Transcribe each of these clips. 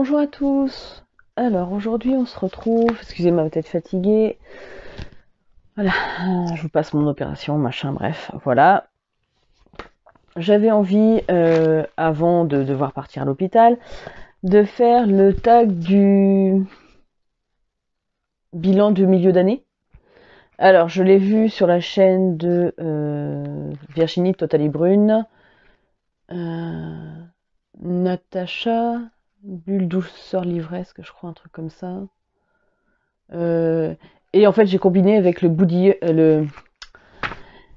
Bonjour à tous. Alors aujourd'hui on se retrouve, excusez-moi peut-être fatiguée. Voilà, je vous passe mon opération, machin, bref, voilà. J'avais envie, avant de devoir partir à l'hôpital, de faire le tag du bilan du milieu d'année. Alors je l'ai vu sur la chaîne de Virginie Totally Brune, Natacha, Bulle douceur livresque, je crois, un truc comme ça. Et en fait, j'ai combiné avec le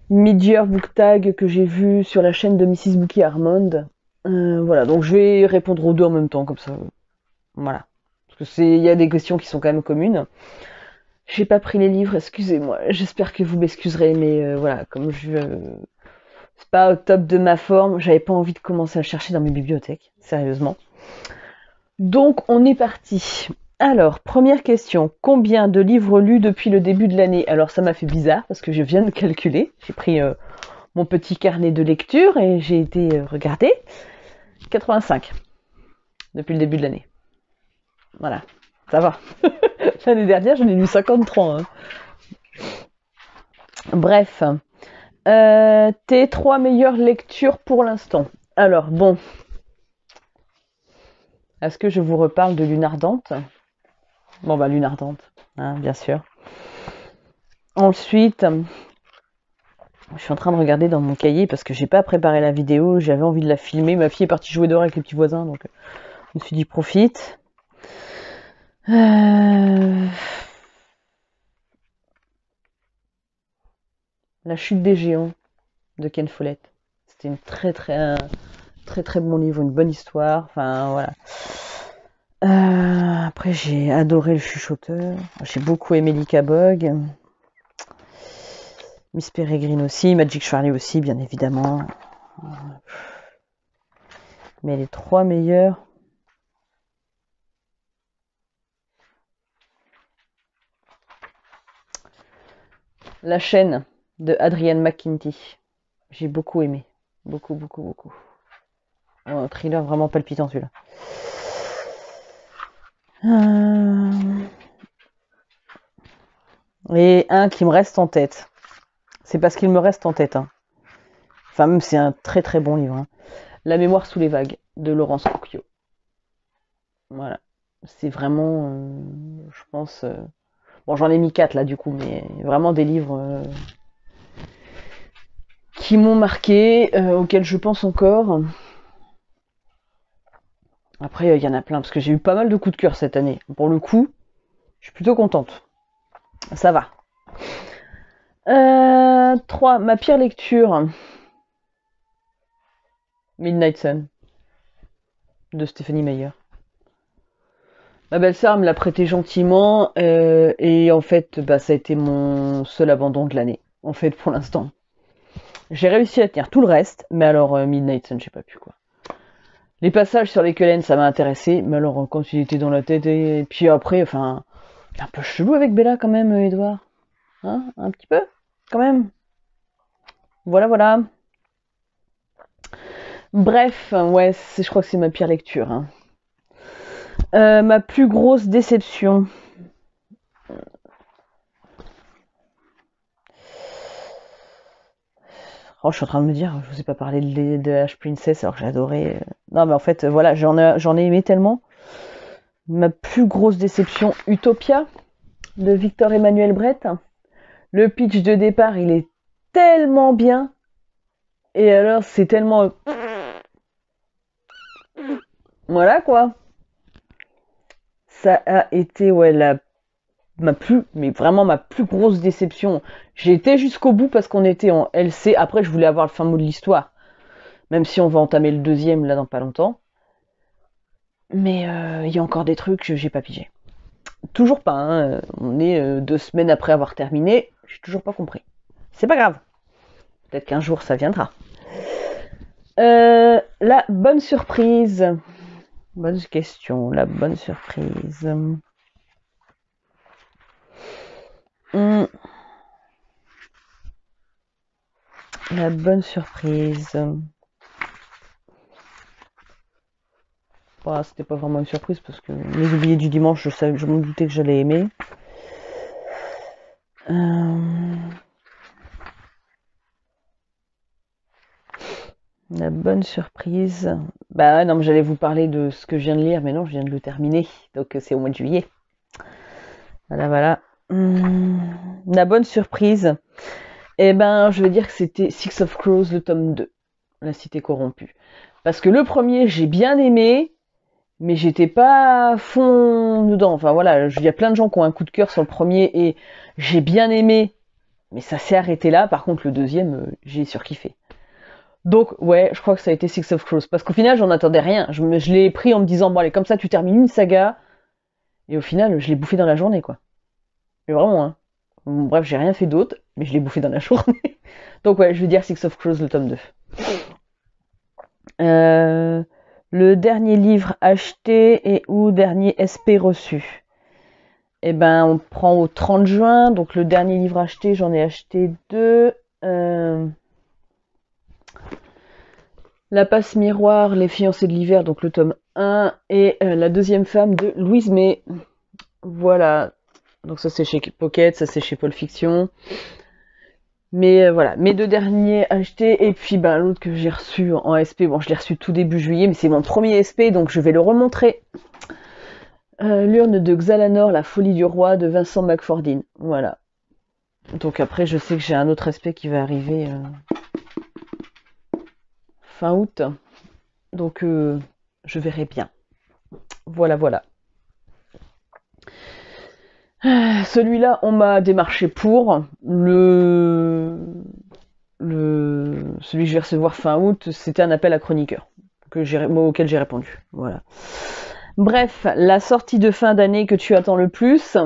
Mid-Year Book Tag que j'ai vu sur la chaîne de Mrs. Bookie Armand. Voilà, donc je vais répondre aux deux en même temps, comme ça. Voilà. Parce que il y a des questions qui sont quand même communes. J'ai pas pris les livres, excusez-moi. J'espère que vous m'excuserez, mais voilà, comme c'est pas au top de ma forme, j'avais pas envie de commencer à chercher dans mes bibliothèques, sérieusement. Donc, on est parti. Alors, première question. Combien de livres lus depuis le début de l'année? Alors, ça m'a fait bizarre parce que je viens de calculer. J'ai pris mon petit carnet de lecture et j'ai été regarder. 85 depuis le début de l'année. Voilà, ça va. L'année dernière, j'en ai lu 53. Hein. Bref. Tes 3 meilleures lectures pour l'instant. Alors, bon. Est-ce que je vous reparle de Lune Ardente? Bon, bah, Lune Ardente, hein, bien sûr. Ensuite, je suis en train de regarder dans mon cahier parce que j'ai pas préparé la vidéo, j'avais envie de la filmer. Ma fille est partie jouer dehors avec les petits voisins, donc je me suis dit profite. La chute des géants de Ken Follett. C'était un très très bon livre, une bonne histoire. Enfin voilà. Après j'ai adoré le chuchoteur. J'ai beaucoup aimé Lika Bog. Miss Peregrine aussi, Magic Charlie aussi, bien évidemment. Mais les 3 meilleurs. La chaîne de Adrienne McKinty. J'ai beaucoup aimé. Beaucoup, beaucoup, beaucoup. Un thriller vraiment palpitant celui-là. Et un qui me reste en tête. C'est parce qu'il me reste en tête. Hein. Enfin, même c'est un très très bon livre. Hein. La mémoire sous les vagues de Laurence Courciot. Voilà. C'est vraiment, je pense... Bon, j'en ai mis 4 là du coup, mais vraiment des livres qui m'ont marqué, auxquels je pense encore. Après, il y en a plein, parce que j'ai eu pas mal de coups de cœur cette année. Pour le coup, je suis plutôt contente. Ça va. 3. Ma pire lecture. Midnight Sun, de Stephanie Meyer. Ma belle-sœur me l'a prêté gentiment, et en fait, bah, ça a été mon seul abandon de l'année. En fait, pour l'instant. J'ai réussi à tenir tout le reste, mais alors Midnight Sun, j'ai pas pu quoi. Les passages sur les Cullen, ça m'a intéressé, mais alors quand il était dans la tête, et puis après, enfin, un peu chelou avec Bella quand même, Edouard. Hein, un petit peu, quand même. Voilà, voilà. Bref, ouais, je crois que c'est ma pire lecture. Hein. Ma plus grosse déception. Oh, je suis en train de me dire, je vous ai pas parlé de H Princess alors que j'ai adoré. Non, mais en fait, voilà, j'en ai aimé tellement. Ma plus grosse déception, Utopia, de Victor Emmanuel Brett. Le pitch de départ, il est tellement bien. Et alors, c'est tellement... Voilà, quoi. Ça a été, ouais, mais vraiment ma plus grosse déception. J'ai été jusqu'au bout parce qu'on était en LC. Après, je voulais avoir le fin mot de l'histoire. Même si on va entamer le deuxième, là, dans pas longtemps. Mais il y a encore des trucs que j'ai pas pigé. Toujours pas, hein. On est 2 semaines après avoir terminé. J'ai toujours pas compris. C'est pas grave. Peut-être qu'un jour, ça viendra. La bonne surprise. Bonne question. La bonne surprise. La bonne surprise. c'était pas vraiment une surprise parce que Les Oubliés du dimanche, je m'en doutais que j'allais aimer. La bonne surprise. Bah non, mais j'allais vous parler de ce que je viens de lire, mais non, je viens de le terminer. Donc c'est au mois de juillet. Voilà, voilà. La bonne surprise. Eh ben, je veux dire que c'était Six of Crows, le tome 2. La cité corrompue. Parce que le premier, j'ai bien aimé, mais j'étais pas à fond dedans. Enfin voilà, il y a plein de gens qui ont un coup de cœur sur le premier et j'ai bien aimé, mais ça s'est arrêté là. Par contre, le deuxième, j'ai surkiffé. Donc ouais, je crois que ça a été Six of Crows. Parce qu'au final, j'en attendais rien. Je l'ai pris en me disant, bon allez, comme ça tu termines une saga. Et au final, je l'ai bouffé dans la journée, quoi. Mais vraiment, hein. Bref, j'ai rien fait d'autre, mais je l'ai bouffé dans la journée. Donc ouais, je vais dire Six of Crows, le tome 2. Le dernier livre acheté et ou dernier SP reçu. Eh ben, on prend au 30 juin. Donc le dernier livre acheté, j'en ai acheté 2. La passe miroir, Les fiancés de l'hiver, donc le tome 1. Et La deuxième femme de Louise May. Voilà. Donc ça c'est chez Pocket, ça c'est chez Paul Fiction. Mais voilà, mes 2 derniers achetés, et puis ben, l'autre que j'ai reçu en SP, bon je l'ai reçu tout début juillet, mais c'est mon premier SP, donc je vais le remontrer. L'urne de Xalanor, la folie du roi, de Vincent McFordine. Voilà. Donc après, je sais que j'ai un autre SP qui va arriver fin août. Donc je verrai bien. Voilà, voilà. Celui-là, on m'a démarché pour. Celui que je vais recevoir fin août, c'était un appel à chroniqueur auquel j'ai répondu. Voilà. Bref, la sortie de fin d'année que tu attends le plus.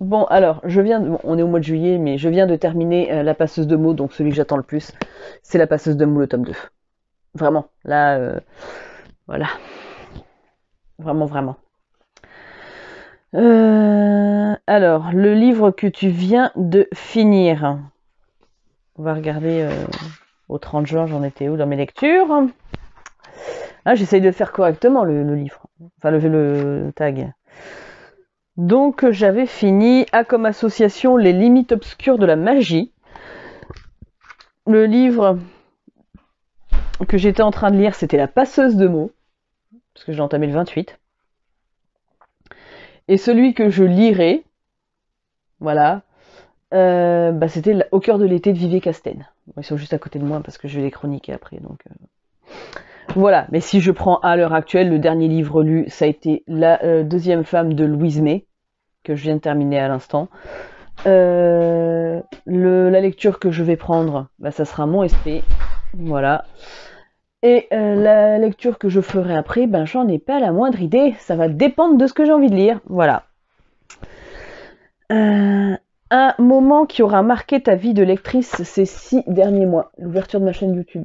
Bon, alors, on est au mois de juillet, mais je viens de terminer La passeuse de mots, donc celui que j'attends le plus, c'est La passeuse de mots, le tome 2. Vraiment, là, voilà. Vraiment, vraiment. Alors, le livre que tu viens de finir. On va regarder au 30 juin, j'en étais où dans mes lectures. Ah, j'essaye de faire correctement le livre. Enfin, le tag. Donc, j'avais fini A comme association, les limites obscures de la magie. Le livre que j'étais en train de lire, c'était La passeuse de mots. Parce que j'ai entamé le 28. Et celui que je lirai, voilà, c'était Au cœur de l'été de Vivier Castaine. Ils sont juste à côté de moi parce que je vais les chroniquer après. Donc voilà, mais si je prends à l'heure actuelle, le dernier livre lu, ça a été La deuxième femme de Louise May, que je viens de terminer à l'instant. La lecture que je vais prendre, ça sera mon SP. Voilà. Et la lecture que je ferai après, j'en ai pas la moindre idée. Ça va dépendre de ce que j'ai envie de lire. Voilà. Un moment qui aura marqué ta vie de lectrice ces 6 derniers mois. L'ouverture de ma chaîne YouTube.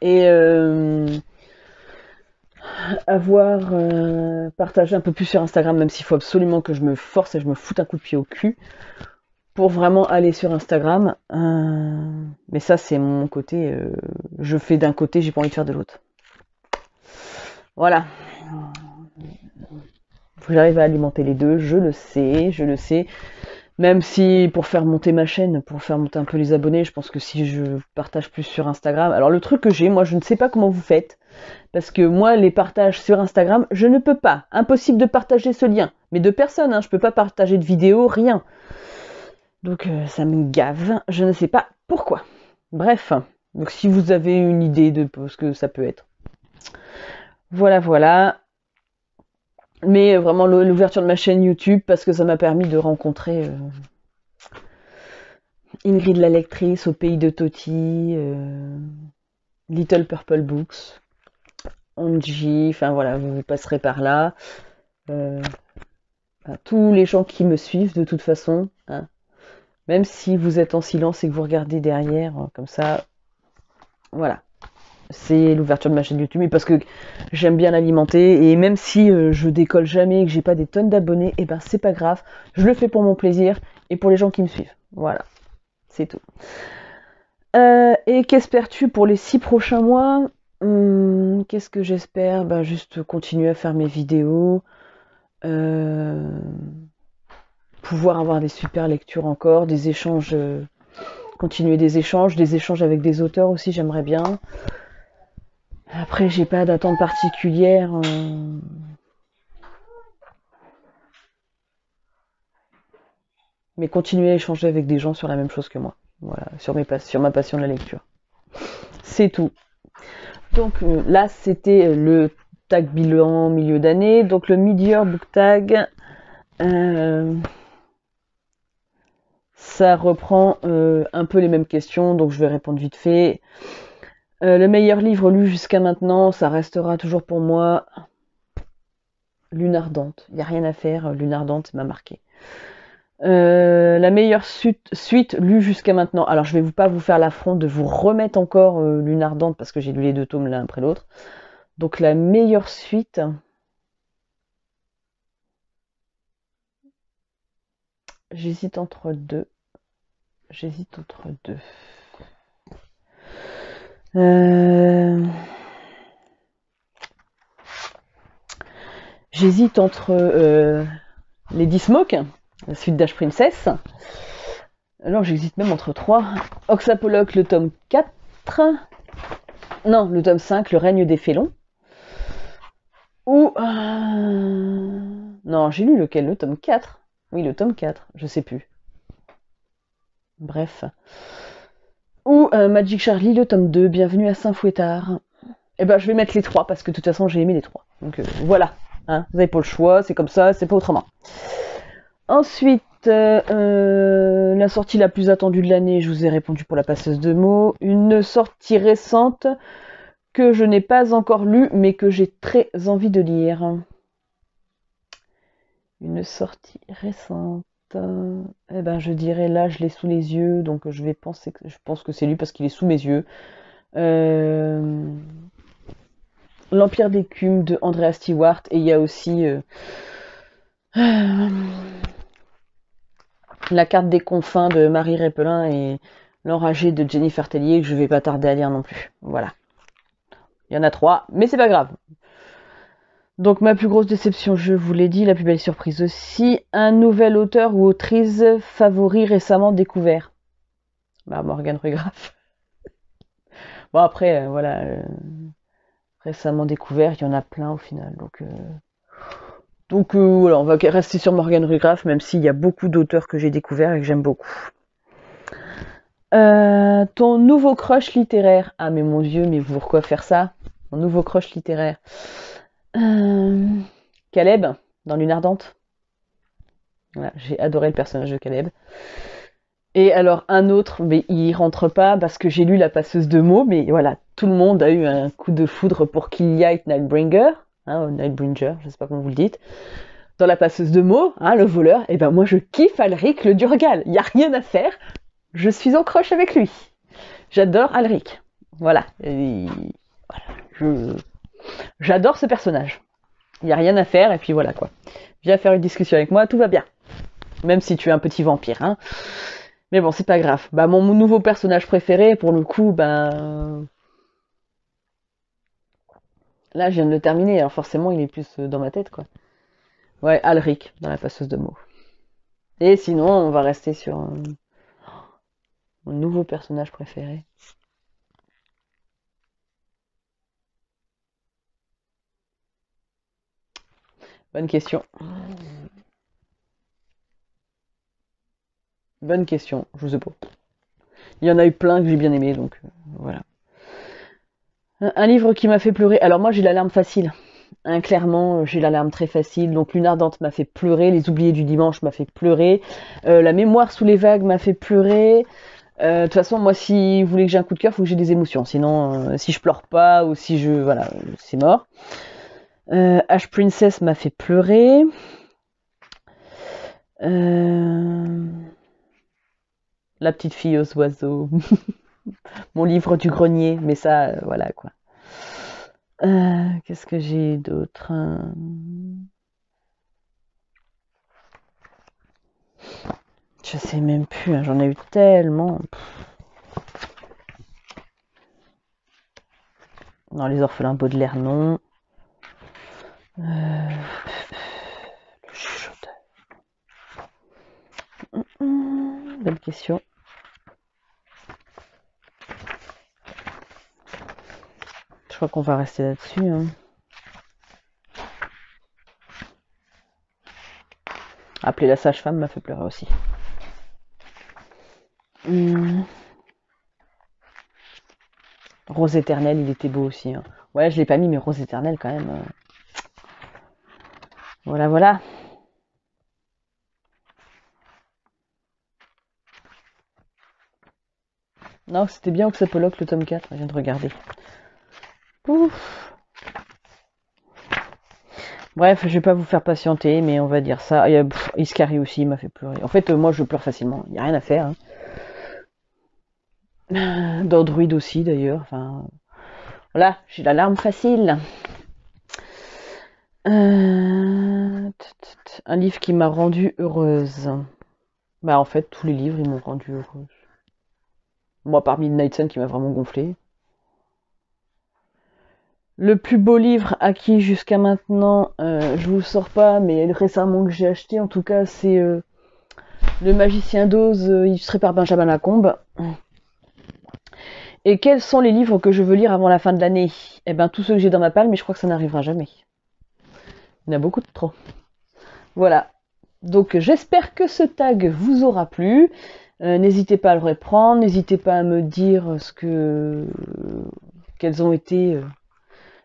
Et avoir partagé un peu plus sur Instagram, même s'il faut absolument que je me force et je me foute un coup de pied au cul pour vraiment aller sur Instagram. Mais ça, c'est mon côté. Je fais d'un côté, j'ai pas envie de faire de l'autre. Voilà. Faut que j'arrive à alimenter les deux, je le sais. Même si pour faire monter ma chaîne, pour faire monter un peu les abonnés, je pense que si je partage plus sur Instagram. Alors le truc que j'ai, moi je ne sais pas comment vous faites. Parce que moi, les partages sur Instagram, je ne peux pas. Impossible de partager ce lien. Mais de personne, hein, je peux pas partager de vidéo, rien. Donc ça me gave. Je ne sais pas pourquoi. Bref. Donc si vous avez une idée de ce que ça peut être. Voilà, voilà. Mais vraiment l'ouverture de ma chaîne YouTube, parce que ça m'a permis de rencontrer Ingrid la lectrice au pays de Toti, Little Purple Books, Angie, enfin voilà, vous passerez par là. Tous les gens qui me suivent de toute façon, hein. Même si vous êtes en silence et que vous regardez derrière, comme ça, voilà. C'est l'ouverture de ma chaîne YouTube, mais parce que j'aime bien l'alimenter, et même si je décolle jamais et que j'ai pas des tonnes d'abonnés, et c'est pas grave, je le fais pour mon plaisir et pour les gens qui me suivent. Voilà, c'est tout. Et qu'espères-tu pour les 6 prochains mois? Qu'est-ce que j'espère? Ben, juste continuer à faire mes vidéos, pouvoir avoir des super lectures encore, des échanges, continuer des échanges avec des auteurs aussi, j'aimerais bien. Après, j'ai pas d'attente particulière. Mais continuer à échanger avec des gens sur la même chose que moi. Voilà, sur ma passion de la lecture. C'est tout. Donc là, c'était le tag bilan milieu d'année. Donc le mid-year book tag, ça reprend un peu les mêmes questions, donc je vais répondre vite fait. Le meilleur livre lu jusqu'à maintenant, ça restera toujours pour moi Lune ardente. Il n'y a rien à faire, Lune ardente m'a marqué. La meilleure suite lue jusqu'à maintenant. Alors je vais pas vous faire l'affront de vous remettre encore Lune ardente parce que j'ai lu les 2 tomes l'un après l'autre. Donc la meilleure suite. J'hésite entre deux. J'hésite entre Lady Smoke, la suite d'Ash Princess. Alors j'hésite même entre 3. Oxapoloch, le tome 4. Non, le tome 5, le règne des félons. Ou... Non, j'ai lu lequel? Le tome 4. Oui, le tome 4, je sais plus. Bref. Ou Magic Charlie, le tome 2, Bienvenue à Saint-Fouettard. Eh ben, je vais mettre les 3 parce que de toute façon, j'ai aimé les 3. Donc voilà. Hein, vous n'avez pas le choix, c'est comme ça, c'est pas autrement. Ensuite, la sortie la plus attendue de l'année, je vous ai répondu pour La Passeuse de mots. Une sortie récente que je n'ai pas encore lue, mais que j'ai très envie de lire. Une sortie récente. Eh ben, je dirais là, je l'ai sous les yeux, donc je pense que c'est lui parce qu'il est sous mes yeux. L'Empire d'écume de Andrea Stewart, et il y a aussi La carte des confins de Marie Répelin et L'enragé de Jennifer Tellier, que je vais pas tarder à lire non plus. Voilà. Il y en a 3, mais c'est pas grave. Donc ma plus grosse déception, je vous l'ai dit, la plus belle surprise aussi, un nouvel auteur ou autrice favori récemment découvert. Bah Morgane Ruegraph. Bon après, voilà, récemment découvert, il y en a plein au final. Donc voilà, on va rester sur Morgane Ruegraph, même s'il y a beaucoup d'auteurs que j'ai découverts et que j'aime beaucoup. Ton nouveau crush littéraire. Ah mais mon Dieu, mais pourquoi faire ça? Mon nouveau crush littéraire. Caleb, dans Lune ardente. Voilà, j'ai adoré le personnage de Caleb. Et alors un autre, mais il rentre pas parce que j'ai lu La Passeuse de mots, mais voilà, tout le monde a eu un coup de foudre pour Killight Nightbringer, hein, Nightbringer, je sais pas comment vous le dites. Dans La Passeuse de mots, hein, le voleur, et ben moi je kiffe Alric le Durgal, il y a rien à faire, je suis en croche avec lui. J'adore Alric. Voilà. J'adore ce personnage. Il n'y a rien à faire, et puis voilà quoi. Viens faire une discussion avec moi, tout va bien. Même si tu es un petit vampire, hein. Mais bon, c'est pas grave. Bah, mon nouveau personnage préféré, pour le coup, ben... Là, je viens de le terminer, alors forcément, il est plus dans ma tête, quoi. Ouais, Alric, dans La Passeuse de mots. Et sinon, on va rester sur mon nouveau personnage préféré. Bonne question. Bonne question, je sais pas. Il y en a eu plein que j'ai bien aimé, donc voilà. Un livre qui m'a fait pleurer. Alors moi, j'ai l'alarme facile. Hein, clairement, j'ai l'alarme très facile. Donc Lune ardente m'a fait pleurer. Les oubliés du dimanche m'a fait pleurer. La mémoire sous les vagues m'a fait pleurer. De toute façon, moi, si vous voulez que j'ai un coup de cœur, il faut que j'ai des émotions. Sinon, si je pleure pas ou si je... Voilà, c'est mort. Ash Princess m'a fait pleurer. La petite fille aux oiseaux. Mon livre du grenier. Mais ça, voilà, quoi. Qu'est-ce que j'ai d'autre? Je sais même plus, hein, j'en ai eu tellement. Non, les orphelins Baudelaire, non. Le chuchoteur. Bonne question. Je crois qu'on va rester là-dessus. Hein. Appeler la sage-femme m'a fait pleurer aussi. Rose éternelle, il était beau aussi. Hein. Ouais, je l'ai pas mis, mais Rose éternelle quand même. Voilà, voilà. Non, c'était bien Oxapoloque, le tome 4, je viens de regarder. Ouf. Bref, je vais pas vous faire patienter, mais on va dire ça. Et, Iscari aussi m'a fait pleurer. En fait, moi je pleure facilement, il n'y a rien à faire. Hein. D'Android aussi d'ailleurs. Enfin, voilà, j'ai la larme facile. Un livre qui m'a rendue heureuse. Bah en fait, tous les livres ils m'ont rendue heureuse. Moi, par Midnight Sun qui m'a vraiment gonflé. Le plus beau livre acquis jusqu'à maintenant, je vous le sors pas, mais récemment que j'ai acheté, en tout cas, c'est Le Magicien d'Oz, illustré par Benjamin Lacombe. Et quels sont les livres que je veux lire avant la fin de l'année? Eh ben, tous ceux que j'ai dans ma palle, mais je crois que ça n'arrivera jamais. Il y en a beaucoup de trop. Voilà. Donc, j'espère que ce tag vous aura plu. N'hésitez pas à le reprendre, n'hésitez pas à me dire quels ont été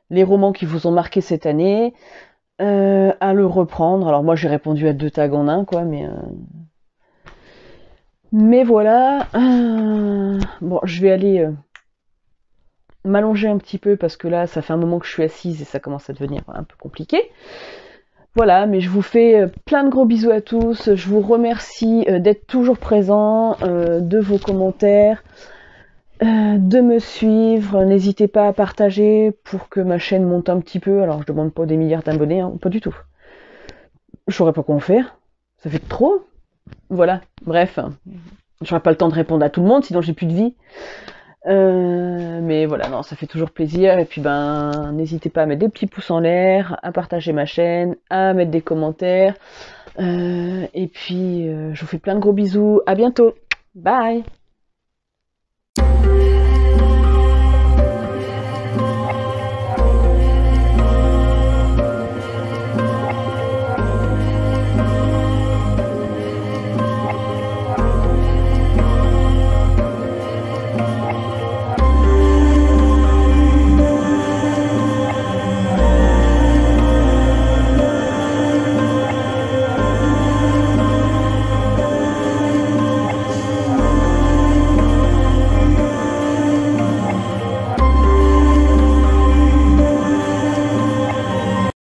les romans qui vous ont marqué cette année, à le reprendre. Alors moi j'ai répondu à 2 tags en un, quoi, mais voilà. Bon, je vais aller m'allonger un petit peu parce que là ça fait un moment que je suis assise et ça commence à devenir un peu compliqué. Voilà, mais je vous fais plein de gros bisous à tous. Je vous remercie d'être toujours présents, de vos commentaires, de me suivre. N'hésitez pas à partager pour que ma chaîne monte un petit peu. Alors je demande pas des milliards d'abonnés, hein, pas du tout. Je saurais pas quoi en faire. Ça fait trop. Voilà, bref. J'aurais pas le temps de répondre à tout le monde, sinon j'ai plus de vie. Mais voilà, non, ça fait toujours plaisir. Et puis n'hésitez pas à mettre des petits pouces en l'air, à partager ma chaîne, à mettre des commentaires. Et puis je vous fais plein de gros bisous. À bientôt. Bye.